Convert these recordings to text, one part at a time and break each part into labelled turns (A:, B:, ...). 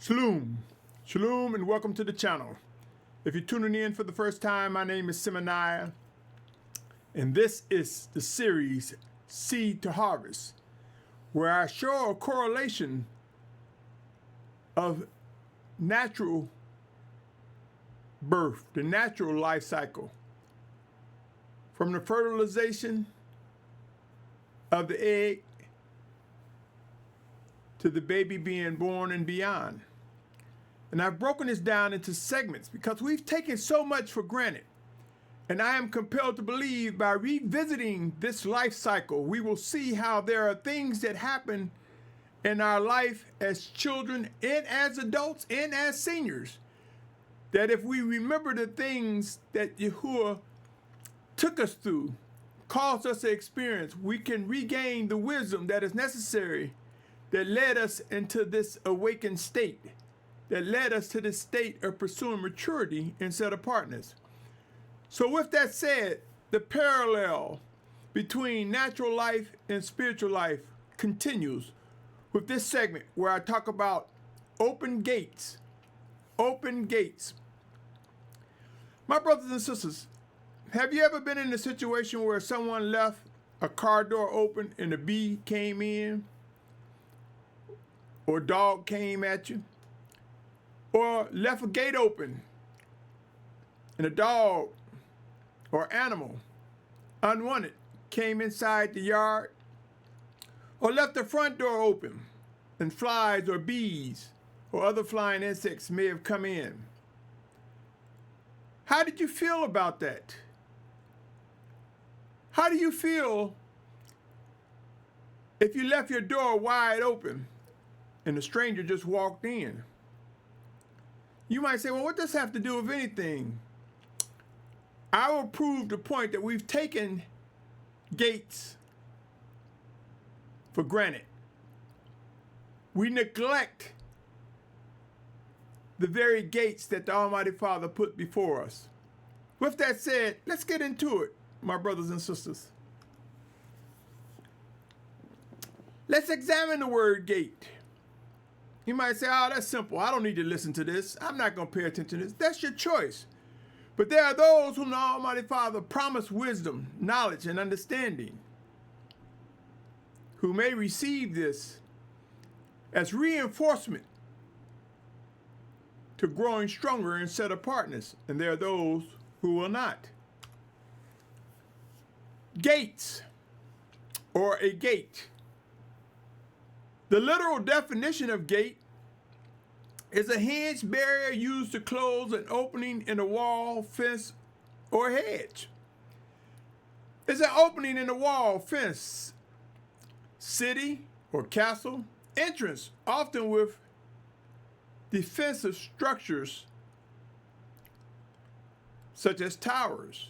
A: Shalum. Shalom and welcome to the channel. If you're tuning in for the first time, my name is Symmanayah, and this is the series Seed to Harvest, where I show a correlation of natural birth, the natural life cycle, from the fertilization of the egg to the baby being born and beyond. And I've broken this down into segments because we've taken so much for granted. And I am compelled to believe by revisiting this life cycle, we will see how there are things that happen in our life as children and as adults and as seniors, that if we remember the things that Yahuah took us through, caused us to experience, we can regain the wisdom that is necessary that led us into this awakened state, that led us to this state of pursuing maturity and set apartness. So with that said, the parallel between natural life and spiritual life continues with this segment where I talk about open gates. Open gates. My brothers and sisters, have you ever been in a situation where someone left a car door open and a bee came in? Or a dog came at you? Or left a gate open and a dog or animal unwanted came inside the yard? Or left the front door open and flies or bees or other flying insects may have come in? How did you feel about that? How do you feel if you left your door wide open and a stranger just walked in? You might say, well, what does this have to do with anything? I will prove the point that we've taken gates for granted. We neglect the very gates that the Almighty Father put before us. With that said, let's get into it, my brothers and sisters. Let's examine the word gate. You might say, oh, that's simple. I don't need to listen to this. I'm not going to pay attention to this. That's your choice. But there are those whom the Almighty Father promised wisdom, knowledge, and understanding, who may receive this as reinforcement to growing stronger in set apartness. And there are those who will not. Gates, or a gate. The literal definition of gate is a hinged barrier used to close an opening in a wall, fence, or hedge. It's an opening in a wall, fence, city, or castle entrance, often with defensive structures such as towers.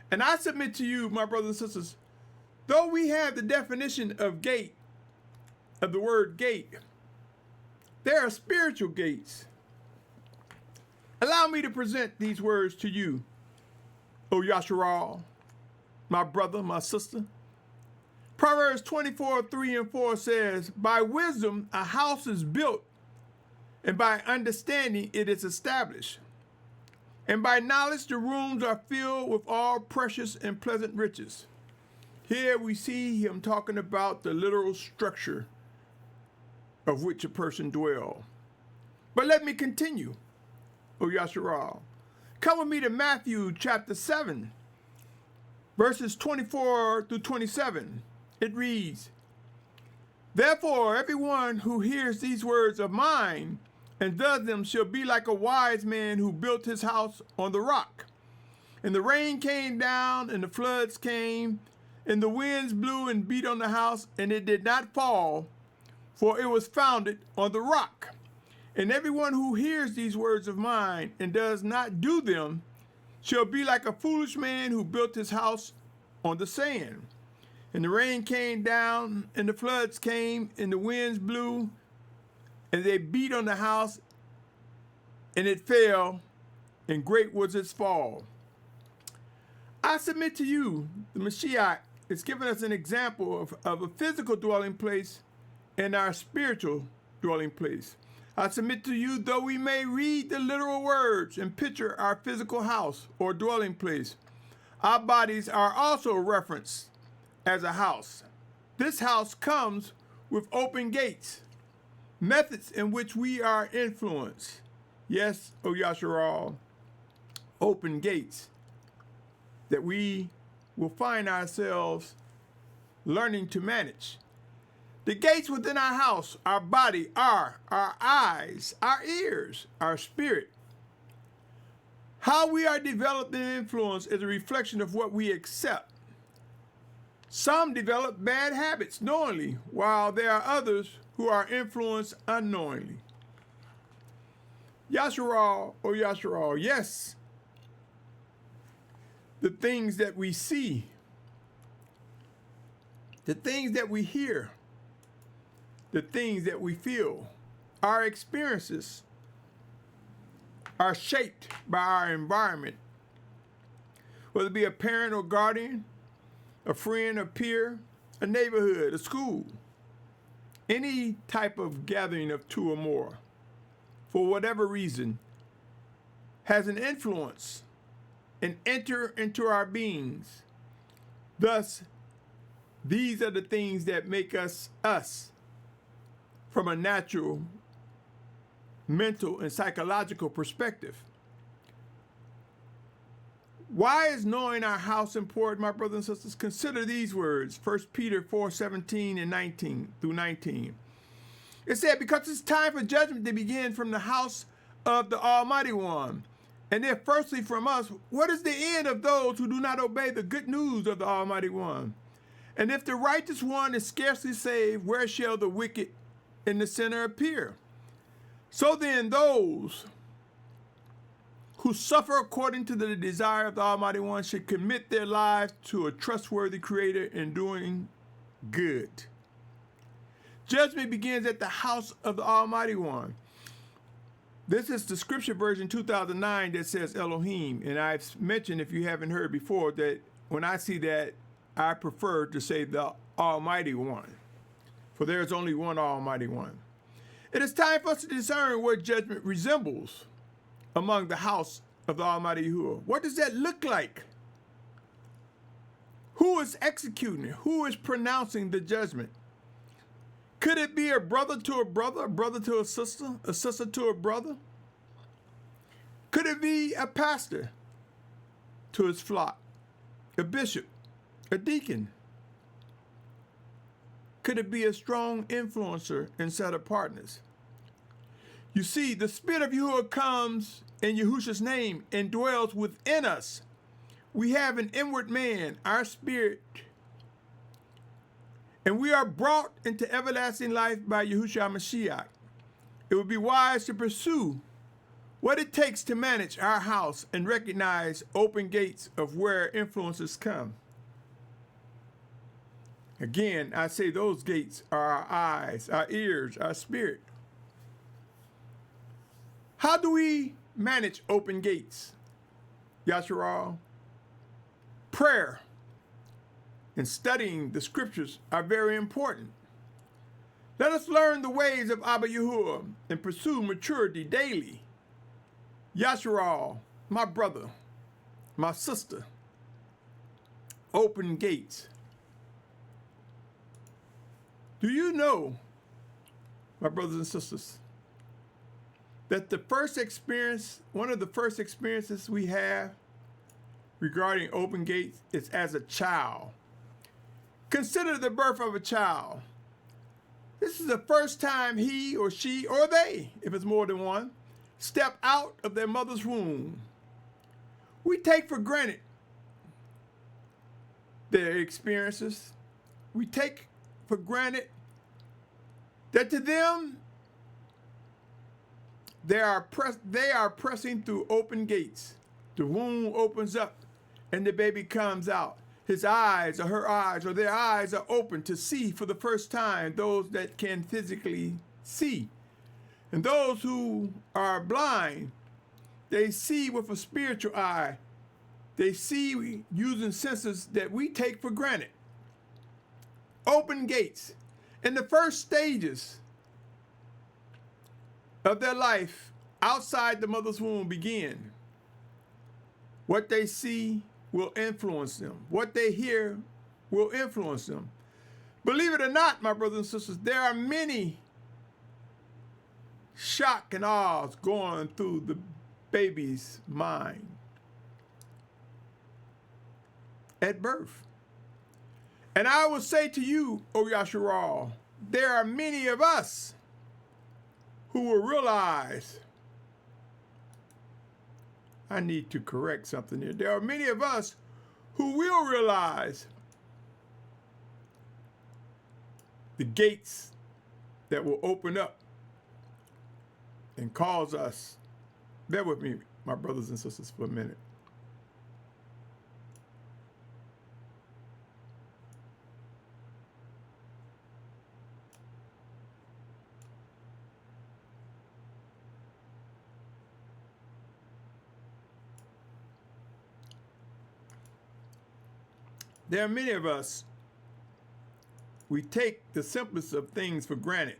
A: And I submit to you, my brothers and sisters, though we have the definition of gate, of the word gate, there are spiritual gates. Allow me to present these words to you, O Yahusha, my brother, my sister. Proverbs 24:3-4 says, by wisdom a house is built, and by understanding it is established. And by knowledge the rooms are filled with all precious and pleasant riches. Here we see him talking about the literal structure of which a person dwell. But let me continue, O Yahusha. Come with me to Matthew chapter 7, verses 24-27. It reads, therefore everyone who hears these words of mine and does them shall be like a wise man who built his house on the rock. And the rain came down, and the floods came, and the winds blew and beat on the house, and it did not fall, for it was founded on the rock. And everyone who hears these words of mine and does not do them shall be like a foolish man who built his house on the sand. And the rain came down, and the floods came, and the winds blew, and they beat on the house, and it fell, and great was its fall. I submit to you, the Mashiach is giving us an example of a physical dwelling place and our spiritual dwelling place. I submit to you, though we may read the literal words and picture our physical house or dwelling place, our bodies are also referenced as a house. This house comes with open gates, methods in which we are influenced. Yes, O Yahusha, open gates that we will find ourselves learning to manage. The gates within our house, our body, are our eyes, our ears, our spirit. How we are developed and influenced is a reflection of what we accept. Some develop bad habits knowingly, while there are others who are influenced unknowingly. Yahusha, O Yahusha, yes, the things that we see, the things that we hear, the things that we feel, our experiences are shaped by our environment, whether it be a parent or guardian, a friend or peer, a neighborhood, a school, any type of gathering of two or more, for whatever reason, has an influence and enter into our beings. Thus, these are the things that make us us from a natural, mental, and psychological perspective. Why is knowing our house important, my brothers and sisters? Consider these words, 1 Peter 4:17 and 19 through 19. It said, because it's time for judgment to begin from the house of the Almighty One. And if firstly from us, what is the end of those who do not obey the good news of the Almighty One? And if the righteous one is scarcely saved, where shall the wicked and the sinner appear? So then those who suffer according to the desire of the Almighty One should commit their lives to a trustworthy Creator in doing good. Judgment begins at the house of the Almighty One. This is the scripture version 2009 that says Elohim. And I've mentioned, if you haven't heard before, that when I see that, I prefer to say the Almighty One. For there is only one Almighty One. It is time for us to discern what judgment resembles among the house of the Almighty Yahuah. What does that look like? Who is executing it? Who is pronouncing the judgment? Could it be a brother to a brother to a sister to a brother? Could it be a pastor to his flock, a bishop, a deacon? Could it be a strong influencer and set of partners? You see, the Spirit of Yahuah comes in Yahusha's name and dwells within us. We have an inward man, our spirit, and we are brought into everlasting life by Yahusha Mashiach. It would be wise to pursue what it takes to manage our house and recognize open gates of where influences come. Again, I say those gates are our eyes, our ears, our spirit. How do we manage open gates? Yahusha, prayer and studying the scriptures are very important. Let us learn the ways of Abba Yahuah and pursue maturity daily. Yahusha, my brother, my sister, open gates. Do you know, my brothers and sisters, that the first experience, one of the first experiences we have regarding open gates is as a child? Consider the birth of a child. This is the first time he or she or they, if it's more than one, step out of their mother's womb. We take for granted their experiences. We take for granted that to them, they are pressing through open gates. The womb opens up and the baby comes out. His eyes or her eyes or their eyes are open to see for the first time, those that can physically see. And those who are blind, they see with a spiritual eye. They see using senses that we take for granted. Open gates. In the first stages of their life outside the mother's womb begin. What they see will influence them. What they hear will influence them. Believe it or not, my brothers and sisters, there are many shock and awes going through the baby's mind at birth. And I will say to you, O Yahusha, there are many of us who will realize, I need to correct something here. There are many of us who will realize the gates that will open up and cause us, bear with me, my brothers and sisters, for a minute. There are many of us, we take the simplest of things for granted.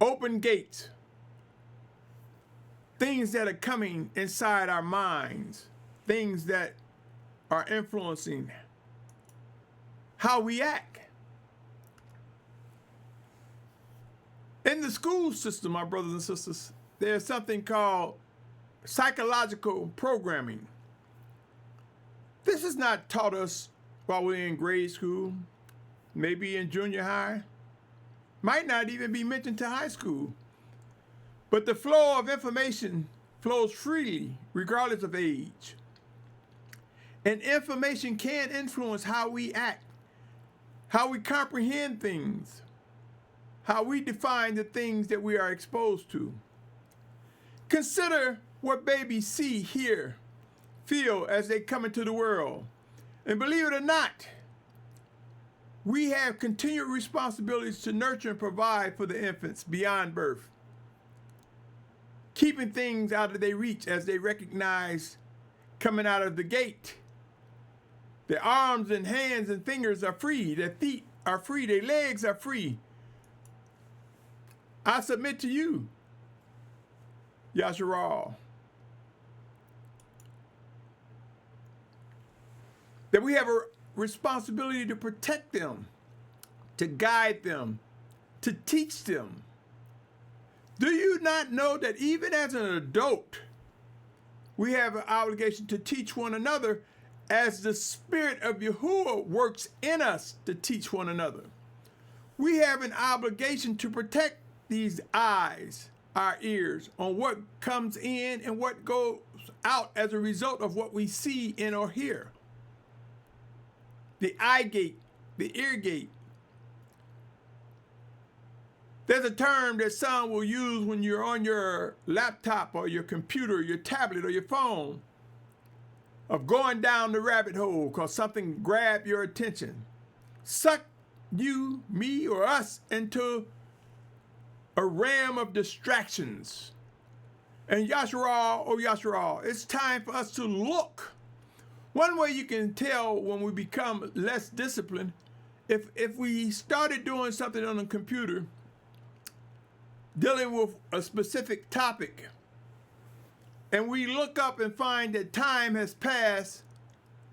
A: Open gates, things that are coming inside our minds, things that are influencing how we act. In the school system, my brothers and sisters, there's something called psychological programming. This is not taught us while we're in grade school, maybe in junior high, might not even be mentioned to high school. But the flow of information flows freely, regardless of age. And information can influence how we act, how we comprehend things, how we define the things that we are exposed to. Consider what babies see, hear, feel as they come into the world. And believe it or not, we have continued responsibilities to nurture and provide for the infants beyond birth, keeping things out of their reach as they recognize coming out of the gate. Their arms and hands and fingers are free, their feet are free, their legs are free. I submit to you, Yahusha, that we have a responsibility to protect them, to guide them, to teach them. Do you not know that even as an adult, we have an obligation to teach one another as the Spirit of Yahuah works in us to teach one another? We have an obligation to protect these eyes, our ears, on what comes in and what goes out as a result of what we see and or hear. The eye gate, the ear gate. There's a term that some will use when you're on your laptop or your computer, your tablet or your phone, of going down the rabbit hole because something grabbed your attention. Suck you, me, or us into a realm of distractions. And Yahusha, oh Yahusha, it's time for us to look. One way you can tell when we become less disciplined, if we started doing something on the computer, dealing with a specific topic, and we look up and find that time has passed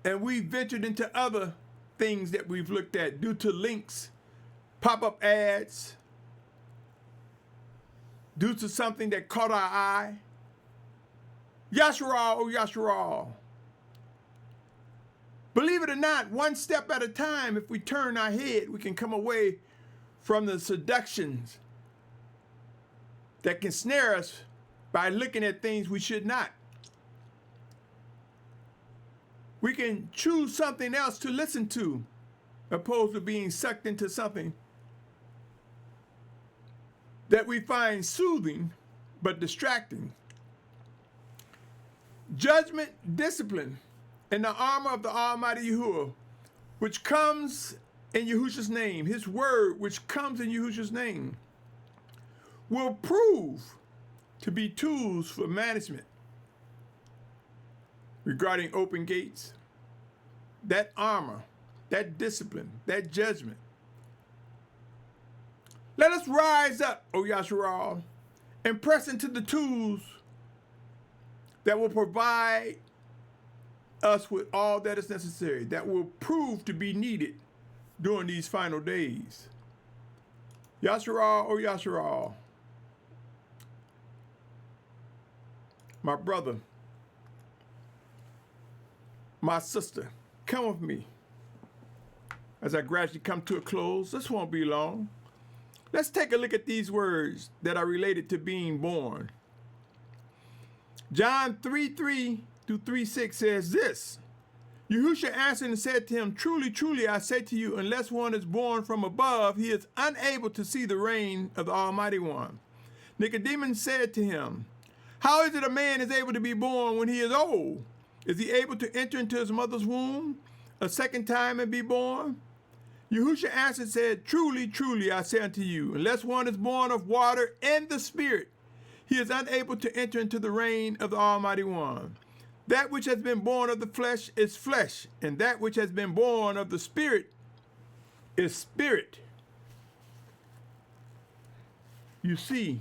A: and we ventured into other things that we've looked at due to links, pop-up ads, due to something that caught our eye. Yahusha, oh Yahusha. Believe it or not, one step at a time, if we turn our head, we can come away from the seductions that can snare us by looking at things we should not. We can choose something else to listen to, opposed to being sucked into something that we find soothing but distracting. Judgment, discipline, and the armor of the Almighty Yahuah, which comes in Yahusha's name, his word, which comes in Yahusha's name, will prove to be tools for management regarding open gates. That armor, that discipline, that judgment Let us rise up, O Yahusha, and press into the tools that will provide us with all that is necessary, that will prove to be needed during these final days. Yahusha, O Yahusha, my brother, my sister, come with me as I gradually come to a close. This won't be long. Let's take a look at these words that are related to being born. John 3:3 through 3:6 says this. Yahusha answered and said to him, truly, truly, I say to you, unless one is born from above, he is unable to see the reign of the Almighty One. Nicodemus said to him, how is it a man is able to be born when he is old? Is he able to enter into his mother's womb a second time and be born? Yahusha answered and said, truly, truly, I say unto you, unless one is born of water and the Spirit, he is unable to enter into the reign of the Almighty One. That which has been born of the flesh is flesh, and that which has been born of the Spirit is spirit. You see,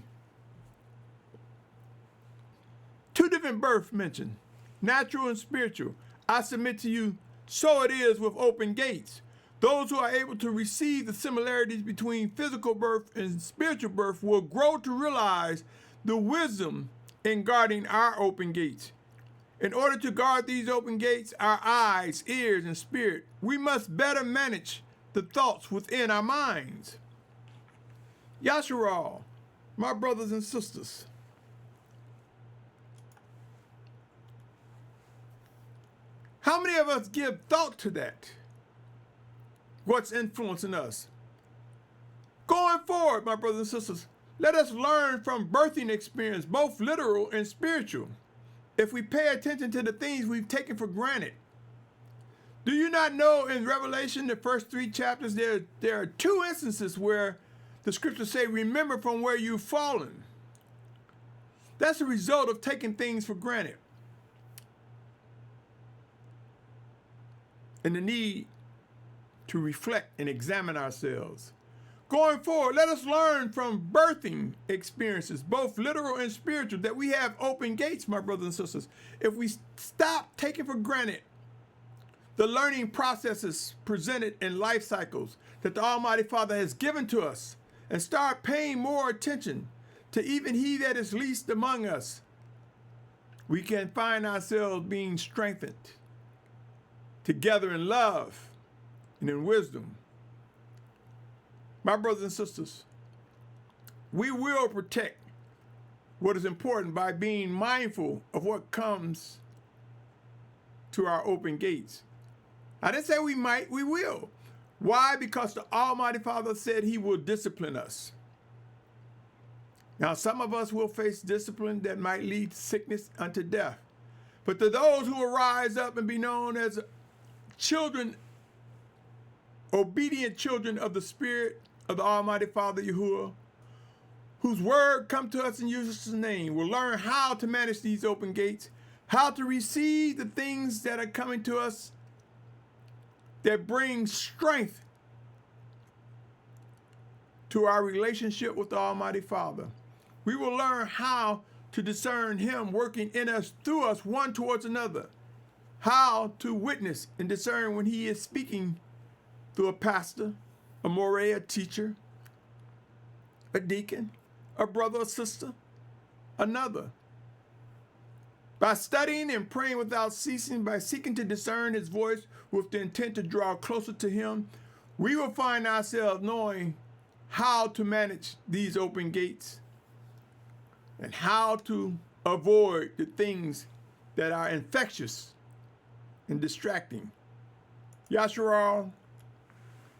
A: two different births mentioned, natural and spiritual. I submit to you, so it is with open gates. Those who are able to receive the similarities between physical birth and spiritual birth will grow to realize the wisdom in guarding our open gates. In order to guard these open gates, our eyes, ears, and spirit, we must better manage the thoughts within our minds. Yahusha, my brothers and sisters, how many of us give thought to that? What's influencing us? Going forward, my brothers and sisters, let us learn from birthing experience, both literal and spiritual, if we pay attention to the things we've taken for granted. Do you not know in Revelation, the first 3 chapters, there are 2 instances where the scriptures say, remember from where you've fallen. That's a result of taking things for granted. And the need to reflect and examine ourselves. Going forward, let us learn from birthing experiences, both literal and spiritual, that we have open gates, my brothers and sisters. If we stop taking for granted the learning processes presented in life cycles that the Almighty Father has given to us, and start paying more attention to even he that is least among us, we can find ourselves being strengthened together in love and in wisdom. My brothers and sisters, we will protect what is important by being mindful of what comes to our open gates. I didn't say we might, we will. Why? Because the Almighty Father said he will discipline us. Now, some of us will face discipline that might lead to sickness unto death. But to those who will rise up and be known as children, obedient children of the Spirit of the Almighty Father Yahuah, whose word come to us in Yahusha's name, will learn how to manage these open gates, how to receive the things that are coming to us that bring strength to our relationship with the Almighty Father. We will learn how to discern him working in us, through us, one towards another, how to witness and discern when he is speaking through a pastor, a moray, a teacher, a deacon, a brother or sister, another. By studying and praying without ceasing, by seeking to discern his voice with the intent to draw closer to him, we will find ourselves knowing how to manage these open gates and how to avoid the things that are infectious and distracting. Yahusha,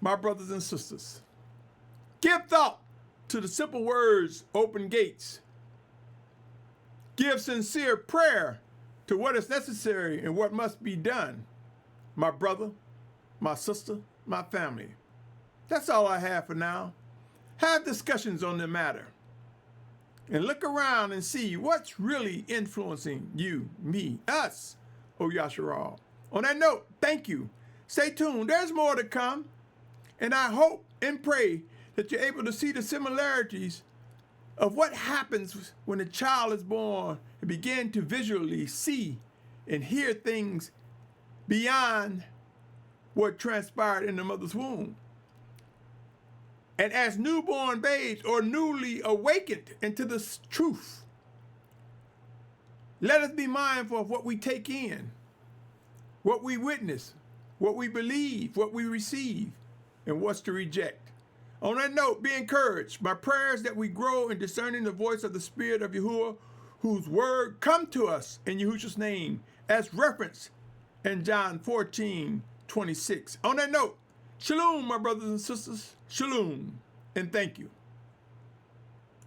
A: my brothers and sisters, give thought to the simple words, open gates. Give sincere prayer to what is necessary and what must be done. My brother, my sister, my family. That's all I have for now. Have discussions on the matter. And look around and see what's really influencing you, me, us, O Yahusha. On that note, thank you. Stay tuned. There's more to come. And I hope and pray that you're able to see the similarities of what happens when a child is born and begin to visually see and hear things beyond what transpired in the mother's womb. And as newborn babes or newly awakened into this truth, let us be mindful of what we take in, what we witness, what we believe, what we receive, and what's to reject. On that note, be encouraged. My prayer is that we grow in discerning the voice of the Spirit of Yahuah, whose word come to us in Yahusha's name, as referenced in John 14:26. On that note, shalom, my brothers and sisters. Shalom, and thank you.